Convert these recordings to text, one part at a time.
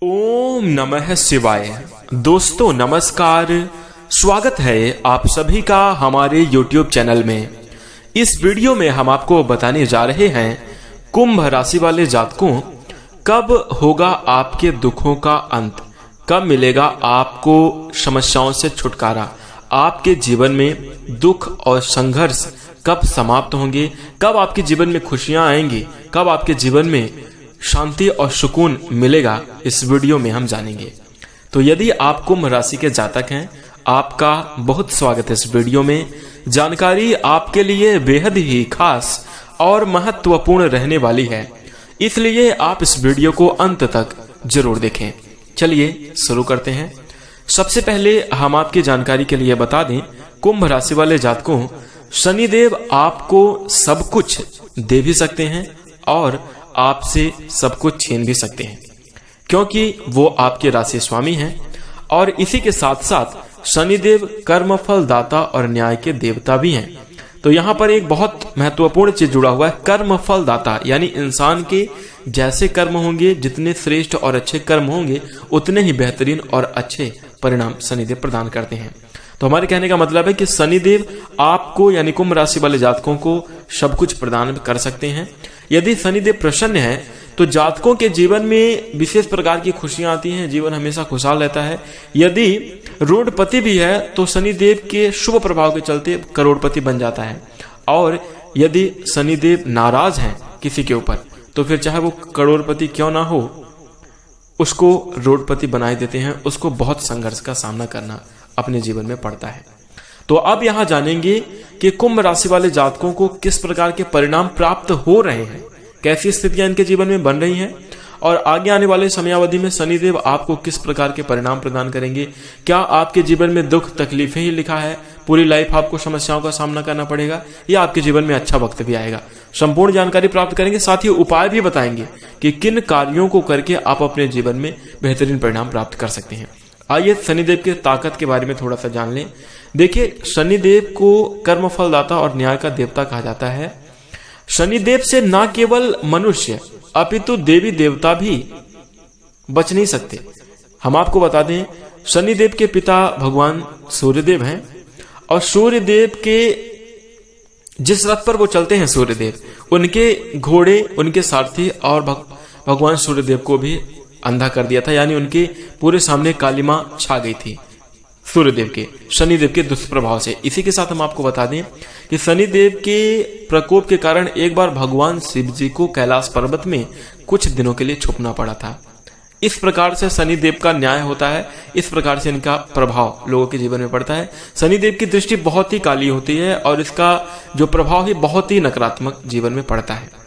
ओम नमः शिवाय। दोस्तों नमस्कार, स्वागत है आप सभी का हमारे YouTube चैनल में। इस वीडियो में हम आपको बताने जा रहे हैं कुंभ राशि वाले जातकों कब होगा आपके दुखों का अंत, कब मिलेगा आपको समस्याओं से छुटकारा, आपके जीवन में दुख और संघर्ष कब समाप्त होंगे, कब आपके जीवन में खुशियां आएंगी, कब आपके जीवन में शांति और सुकून मिलेगा, इस वीडियो में हम जानेंगे। तो यदि आप कुंभ राशि के जातक हैं, आपका बहुत स्वागत है इस वीडियो में। जानकारी आपके लिए बेहद ही खास और महत्वपूर्ण रहने वाली है, इसलिए आप इस वीडियो को अंत तक जरूर देखें। चलिए शुरू करते हैं। सबसे पहले हम आपकी जानकारी के लिए बता दें, कुंभ राशि वाले जातकों, शनिदेव आपको सब कुछ दे भी सकते हैं और आपसे सब कुछ छीन भी सकते हैं, क्योंकि वो आपके राशि स्वामी हैं। और इसी के साथ साथ शनिदेव कर्मफल दाता और न्याय के देवता भी हैं। तो यहाँ पर एक बहुत महत्वपूर्ण चीज जुड़ा हुआ है, कर्मफल दाता, यानी इंसान के जैसे कर्म होंगे, जितने श्रेष्ठ और अच्छे कर्म होंगे, उतने ही बेहतरीन और अच्छे परिणाम शनिदेव प्रदान करते हैं। तो हमारे कहने का मतलब है कि शनिदेव आपको यानी कुंभ राशि वाले जातकों को सब कुछ प्रदान कर सकते हैं। यदि शनिदेव प्रसन्न है तो जातकों के जीवन में विशेष प्रकार की खुशियां आती हैं, जीवन हमेशा खुशहाल रहता है। यदि रोडपति भी है तो शनिदेव के शुभ प्रभाव के चलते करोड़पति बन जाता है। और यदि शनिदेव नाराज हैं किसी के ऊपर तो फिर चाहे वो करोड़पति क्यों ना हो, उसको रोडपति बनाए देते हैं, उसको बहुत संघर्ष का सामना करना अपने जीवन में पड़ता है। तो अब यहां जानेंगे कि कुंभ राशि वाले जातकों को किस प्रकार के परिणाम प्राप्त हो रहे हैं, कैसी स्थितियां इनके जीवन में बन रही हैं, और आगे आने वाले समयावधि में शनिदेव आपको किस प्रकार के परिणाम प्रदान करेंगे। क्या आपके जीवन में दुख तकलीफें ही लिखा है, पूरी लाइफ आपको समस्याओं का सामना करना पड़ेगा, या आपके जीवन में अच्छा वक्त भी आएगा। संपूर्ण जानकारी प्राप्त करेंगे, साथ ही उपाय भी बताएंगे कि किन कार्यों को करके आप अपने जीवन में बेहतरीन परिणाम प्राप्त कर सकते हैं। आइए शनिदेव के ताकत के बारे में थोड़ा सा जान लें। देखिए, शनिदेव को कर्मफलदाता और न्याय का देवता कहा जाता है। शनिदेव से न केवल मनुष्य अपितु देवी देवता भी बच नहीं सकते। हम आपको बता दें, शनिदेव के पिता भगवान सूर्यदेव हैं, और सूर्यदेव के जिस रथ पर वो चलते हैं, सूर्यदेव, उनके घोड़े, उनके सारथी और भगवान सूर्यदेव को भी अंधा कर दिया था, यानी उनके पूरे सामने कालिमा छा गई थी सूर्यदेव के, शनिदेव के दुष्प्रभाव से। इसी के साथ हम आपको बता दें कि शनिदेव के प्रकोप के कारण एक बार भगवान शिव जी को कैलाश पर्वत में कुछ दिनों के लिए छुपना पड़ा था। इस प्रकार से शनिदेव का न्याय होता है, इस प्रकार से इनका प्रभाव लोगों के जीवन में पड़ता है। शनिदेव की दृष्टि बहुत ही काली होती है और इसका जो प्रभाव है बहुत ही नकारात्मक जीवन में पड़ता है।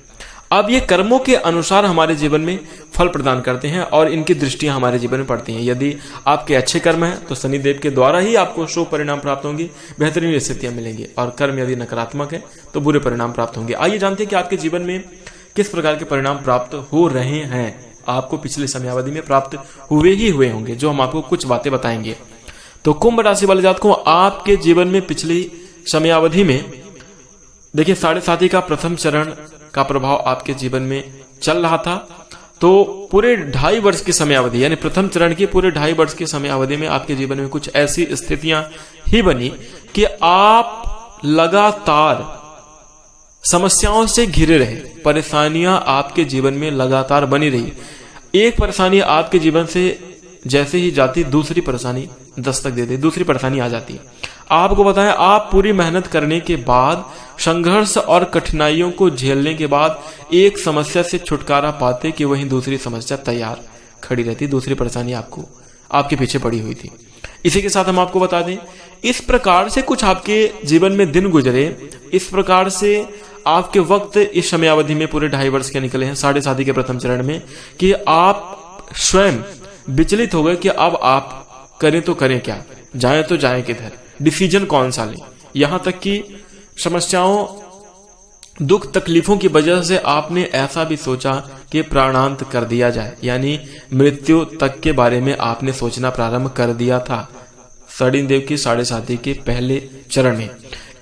अब ये कर्मों के अनुसार हमारे जीवन में फल प्रदान करते हैं और इनकी दृष्टियां हमारे जीवन में पड़ती हैं। यदि आपके अच्छे कर्म हैं तो शनिदेव के द्वारा ही आपको शुभ परिणाम प्राप्त होंगे, बेहतरीन स्थितियां मिलेंगी, और कर्म यदि नकारात्मक है तो बुरे परिणाम प्राप्त होंगे। आइए जानते हैं कि आपके जीवन में किस प्रकार के परिणाम प्राप्त हो रहे हैं। आपको पिछले समयावधि में प्राप्त हुए ही हुए होंगे, जो हम आपको कुछ बातें बताएंगे। तो कुंभ राशि वाले जातकों, आपके जीवन में पिछली समयावधि में देखिए, 7.5 का प्रथम चरण का प्रभाव आपके जीवन में चल रहा था। तो पूरे 2.5 वर्ष की समयावधि, यानी प्रथम चरण की पूरे 2.5 वर्ष की समयावधि में आपके जीवन में कुछ ऐसी स्थितियां ही बनी कि आप लगातार समस्याओं से घिरे रहे, परेशानियां आपके जीवन में लगातार बनी रही। एक परेशानी आपके जीवन से जैसे ही जाती, दूसरी परेशानी दस्तक दे दे, दूसरी परेशानी आ जाती। आपको बताएं, आप पूरी मेहनत करने के बाद, संघर्ष और कठिनाइयों को झेलने के बाद एक समस्या से छुटकारा पाते कि वहीं दूसरी समस्या तैयार खड़ी रहती, दूसरी परेशानी आपके पीछे पड़ी हुई थी। इसी के साथ हम आपको बता दें, इस प्रकार से कुछ आपके जीवन में दिन गुजरे, इस प्रकार से आपके वक्त इस समयावधि में पूरे 2.5 वर्ष के निकले हैं 7.5 के प्रथम चरण में, कि आप स्वयं विचलित हो गए कि अब आप करें तो करें क्या, जाएं तो जाएं किधर, डिसीजन कौन सा लें। यहां तक कि समस्याओं, दुख तकलीफों की वजह से आपने ऐसा भी सोचा कि प्राणांत कर दिया जाए, यानी मृत्यु तक के बारे में आपने सोचना प्रारंभ कर दिया था शनिदेव की 7.5 के पहले चरण में।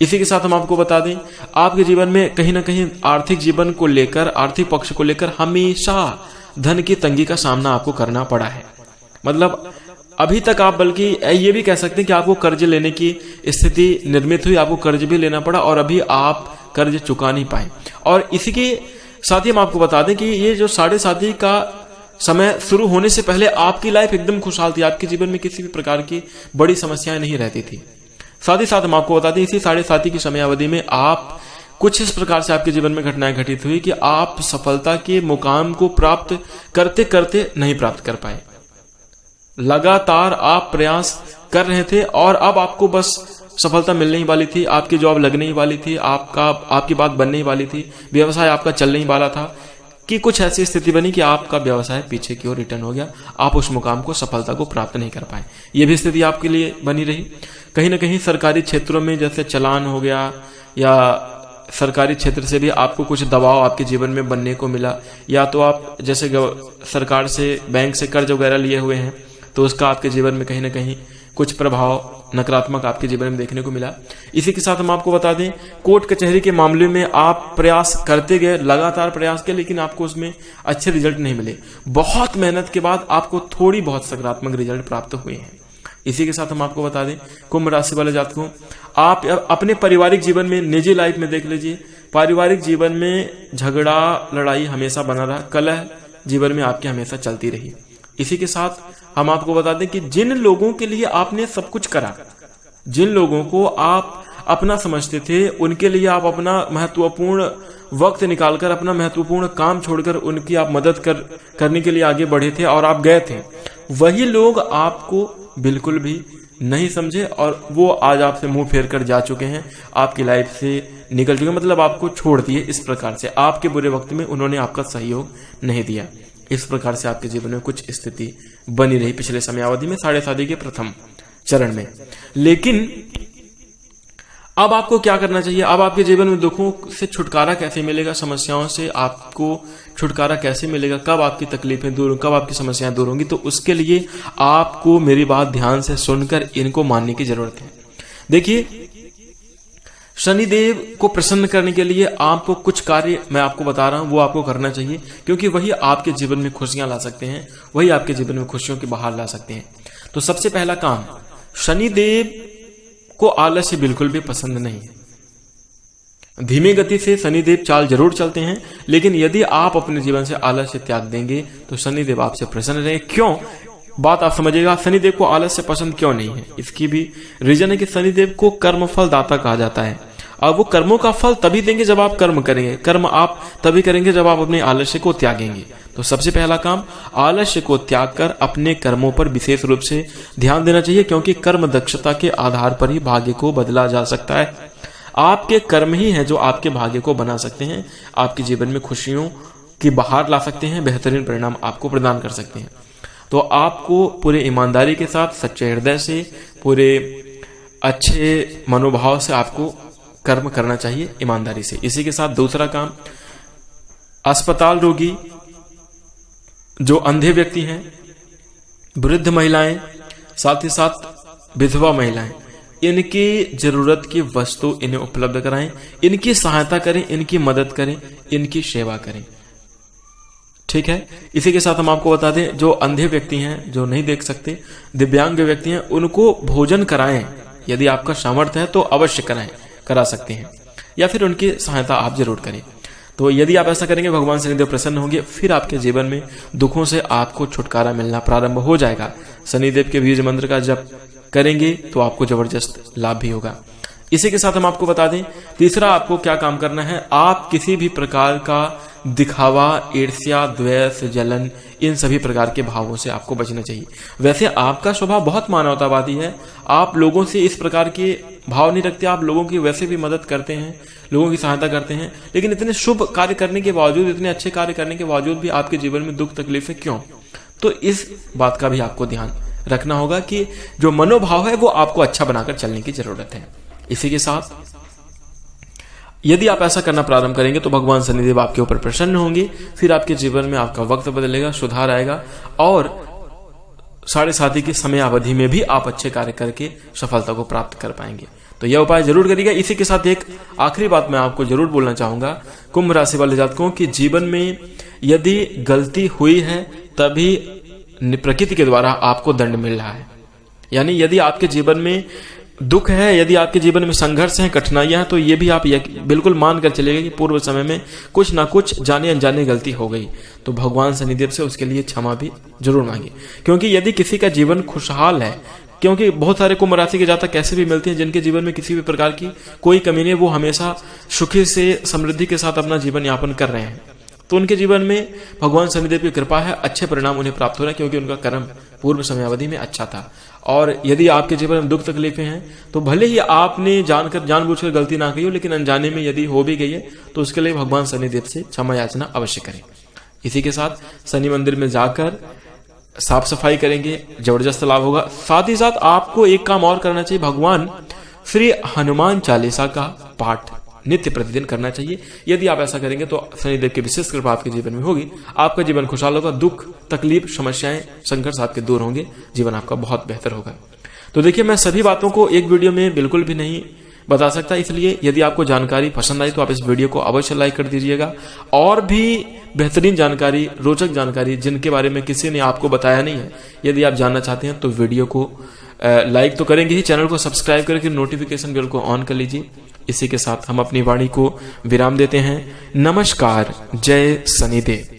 इसी के साथ हम आपको बता दें, आपके जीवन में कहीं ना कहीं आर्थिक जीवन को लेकर, आर्थिक पक्ष को लेकर हमेशा धन की तंगी का सामना आपको करना पड़ा है। मतलब अभी तक आप बल्कि ये भी कह सकते हैं कि आपको कर्ज लेने की स्थिति निर्मित हुई, आपको कर्ज भी लेना पड़ा और अभी आप कर्ज चुका नहीं पाए। और इसी के साथ ही हम आपको बता दें कि ये जो 7.5 का समय शुरू होने से पहले आपकी लाइफ एकदम खुशहाल थी, आपके जीवन में किसी भी प्रकार की बड़ी समस्याएं नहीं रहती थी। साथ ही साथ हम आपको बता दें इसी 7.5 की समय अवधि में आप कुछ इस प्रकार से आपके जीवन में घटनाएं घटित हुई कि आप सफलता के मुकाम को प्राप्त करते करते नहीं प्राप्त कर पाए। लगातार आप प्रयास कर रहे थे और अब आपको बस सफलता मिलने ही वाली थी, आपकी जॉब लगने ही वाली थी, आपकी बात बनने ही वाली थी, व्यवसाय आपका चलने ही वाला था कि कुछ ऐसी स्थिति बनी कि आपका व्यवसाय पीछे की ओर रिटर्न हो गया, आप उस मुकाम को, सफलता को प्राप्त नहीं कर पाए। यह भी स्थिति आपके लिए बनी रही। कहीं ना कहीं सरकारी क्षेत्रों में जैसे चालान हो गया या सरकारी क्षेत्र से भी आपको कुछ दबाव आपके जीवन में बनने को मिला, या तो आप जैसे सरकार से, बैंक से कर्ज वगैरह लिए हुए हैं तो उसका आपके जीवन में कहीं ना कहीं कुछ प्रभाव नकारात्मक आपके जीवन में देखने को मिला। इसी के साथ हम आपको बता दें कोर्ट कचहरी के मामले में आप प्रयास करते गए, लगातार प्रयास किए, लेकिन आपको उसमें अच्छे रिजल्ट नहीं मिले। बहुत मेहनत के बाद आपको थोड़ी बहुत सकारात्मक रिजल्ट प्राप्त हुए हैं। इसी के साथ हम आपको बता दें कुंभ राशि वाले जातकों, आप अपने पारिवारिक जीवन में, निजी लाइफ में देख लीजिए, पारिवारिक जीवन में झगड़ा लड़ाई हमेशा बना रहा, कलह जीवन में आपके हमेशा चलती रही। इसी के साथ हम आपको बता दें कि जिन लोगों के लिए आपने सब कुछ करा, जिन लोगों को आप अपना समझते थे, उनके लिए आप अपना महत्वपूर्ण वक्त निकालकर, अपना महत्वपूर्ण काम छोड़कर उनकी आप मदद करने के लिए आगे बढ़े थे और आप गए थे, वही लोग आपको बिल्कुल भी नहीं समझे और वो आज आपसे मुंह फेर कर जा चुके हैं, आपकी लाइफ से निकल चुके हैं, मतलब आपको छोड़ दिए। इस प्रकार से आपके बुरे वक्त में उन्होंने आपका सहयोग नहीं दिया। इस प्रकार से आपके जीवन में कुछ स्थिति बनी रही पिछले समय अवधि में 7.5 के प्रथम चरण में। लेकिन अब आपको क्या करना चाहिए? अब आपके जीवन में दुखों से छुटकारा कैसे मिलेगा, समस्याओं से आपको छुटकारा कैसे मिलेगा, कब आपकी तकलीफें दूर, कब आपकी समस्याएं दूर होंगी? तो उसके लिए आपको मेरी बात ध्यान से सुनकर इनको मानने की जरूरत है। देखिए, शनिदेव को प्रसन्न करने के लिए आपको कुछ कार्य मैं आपको बता रहा हूं, वो आपको करना चाहिए, क्योंकि वही आपके जीवन में खुशियां ला सकते हैं, वही आपके जीवन में खुशियों की बहार ला सकते हैं। तो सबसे पहला काम, शनिदेव को आलस्य बिल्कुल भी पसंद नहीं है। धीमी गति से शनिदेव चाल जरूर चलते हैं, लेकिन यदि आप अपने जीवन से आलस्य त्याग देंगे तो शनिदेव आपसे प्रसन्न रहेंगे। क्यों? बात आप समझिएगा, शनिदेव को आलस्य पसंद क्यों नहीं है? इसकी भी रीजन है कि शनिदेव को कर्मफल दाता कहा जाता है और वो कर्मों का फल तभी देंगे जब आप कर्म करेंगे, कर्म आप तभी करेंगे जब आप अपने आलस्य को त्यागेंगे। तो सबसे पहला काम, आलस्य को त्याग कर अपने कर्मों पर विशेष रूप से ध्यान देना चाहिए, क्योंकि कर्म दक्षता के आधार पर ही भाग्य को बदला जा सकता है। आपके कर्म ही है जो आपके भाग्य को बना सकते हैं, आपके जीवन में खुशियों की बहार ला सकते हैं, बेहतरीन परिणाम आपको प्रदान कर सकते हैं। तो आपको पूरे ईमानदारी के साथ, सच्चे हृदय से, पूरे अच्छे मनोभाव से आपको कर्म करना चाहिए, ईमानदारी से। इसी के साथ दूसरा काम, अस्पताल रोगी, जो अंधे व्यक्ति हैं, वृद्ध महिलाएं, साथ ही साथ विधवा महिलाएं, इनकी जरूरत की वस्तु इन्हें उपलब्ध कराएं, इनकी सहायता करें, इनकी मदद करें, इनकी सेवा करें। ठीक है। इसी के साथ हम आपको बता दें, जो अंधे व्यक्ति हैं, जो नहीं देख सकते, दिव्यांग व्यक्ति हैं, उनको भोजन कराएं। यदि आपका सामर्थ्य है तो अवश्य करा सकते हैं, या फिर उनकी सहायता आप जरूर करें। तो यदि आप ऐसा करेंगे, भगवान शनिदेव प्रसन्न होंगे, फिर आपके जीवन में दुखों से आपको छुटकारा मिलना प्रारंभ हो जाएगा। शनिदेव के बीज मंत्र का जप करेंगे तो आपको जबरदस्त लाभ भी होगा। इसी के साथ हम आपको बता दें, तीसरा आपको क्या काम करना है, आप किसी भी प्रकार का दिखावा, ईर्ष्या, द्वेष, जलन, इन सभी प्रकार के भावों से आपको बचना चाहिए। वैसे आपका स्वभाव बहुत मानवतावादी है, आप लोगों से इस प्रकार के भाव नहीं रखते, आप लोगों की वैसे भी मदद करते हैं, लोगों की सहायता करते हैं, लेकिन इतने शुभ कार्य करने के बावजूद, इतने अच्छे कार्य करने के बावजूद भी आपके जीवन में दुख तकलीफें क्यों? तो इस बात का भी आपको ध्यान रखना होगा कि जो मनोभाव है वो आपको अच्छा बनाकर चलने की जरूरत है। इसी के साथ यदि आप ऐसा करना प्रारंभ करेंगे तो भगवान शनिदेव आपके ऊपर प्रसन्न होंगे, फिर आपके जीवन में आपका वक्त बदलेगा, सुधार आएगा और 7.5 की समय अवधि में भी आप अच्छे कार्य करके सफलता को प्राप्त कर पाएंगे। तो यह उपाय जरूर करिएगा। इसी के साथ एक आखिरी बात मैं आपको जरूर बोलना चाहूंगा, कुंभ राशि वाले जातकों की जीवन में यदि गलती हुई है तभी प्रकृति के द्वारा आपको दंड मिल रहा है। यानी यदि आपके जीवन में दुख है, यदि आपके जीवन में संघर्ष है, कठिनाइयां हैं, तो ये भी आप बिल्कुल मान कर चलेंगे कि पूर्व समय में कुछ ना कुछ जाने अनजाने गलती हो गई, तो भगवान शनिदेव से उसके लिए क्षमा भी जरूर मांगे। क्योंकि यदि किसी का जीवन खुशहाल है, क्योंकि बहुत सारे कुंभ राशि के जातक ऐसे भी मिलते हैं जिनके जीवन में किसी भी प्रकार की कोई कमी नहीं, वो हमेशा सुखी से समृद्धि के साथ अपना जीवन यापन कर रहे हैं, तो उनके जीवन में भगवान शनिदेव की कृपा है, अच्छे परिणाम उन्हें प्राप्त हो रहे हैं, क्योंकि उनका कर्म पूर्व समयावधि में अच्छा था। और यदि आपके जीवन में दुख तकलीफें हैं, तो भले ही आपने जानबूझकर गलती ना की हो, लेकिन अनजाने में यदि हो भी गई है, तो उसके लिए भगवान शनिदेव से क्षमा याचना अवश्य करें। इसी के साथ शनि मंदिर में जाकर साफ सफाई करेंगे, जबरदस्त लाभ होगा। साथ ही साथ आपको एक काम और करना चाहिए, भगवान श्री हनुमान चालीसा का पाठ नित्य प्रतिदिन करना चाहिए। यदि आप ऐसा करेंगे तो शनिदेव की विशेष कृपा आपके जीवन में होगी, आपका जीवन खुशहाल होगा, दुख तकलीफ समस्याएं संघर्ष आपके दूर होंगे, जीवन आपका बहुत बेहतर होगा। तो देखिए, मैं सभी बातों को एक वीडियो में बिल्कुल भी नहीं बता सकता, इसलिए यदि आपको जानकारी पसंद आई तो आप इस वीडियो को अवश्य लाइक कर दीजिएगा। और भी बेहतरीन जानकारी, रोचक जानकारी जिनके बारे में किसी ने आपको बताया नहीं है, यदि आप जानना चाहते हैं तो वीडियो को लाइक तो करेंगे ही, चैनल को सब्सक्राइब करके नोटिफिकेशन बेल को ऑन कर लीजिए। इसी के साथ हम अपनी वाणी को विराम देते हैं। नमस्कार, जय शनिदेव।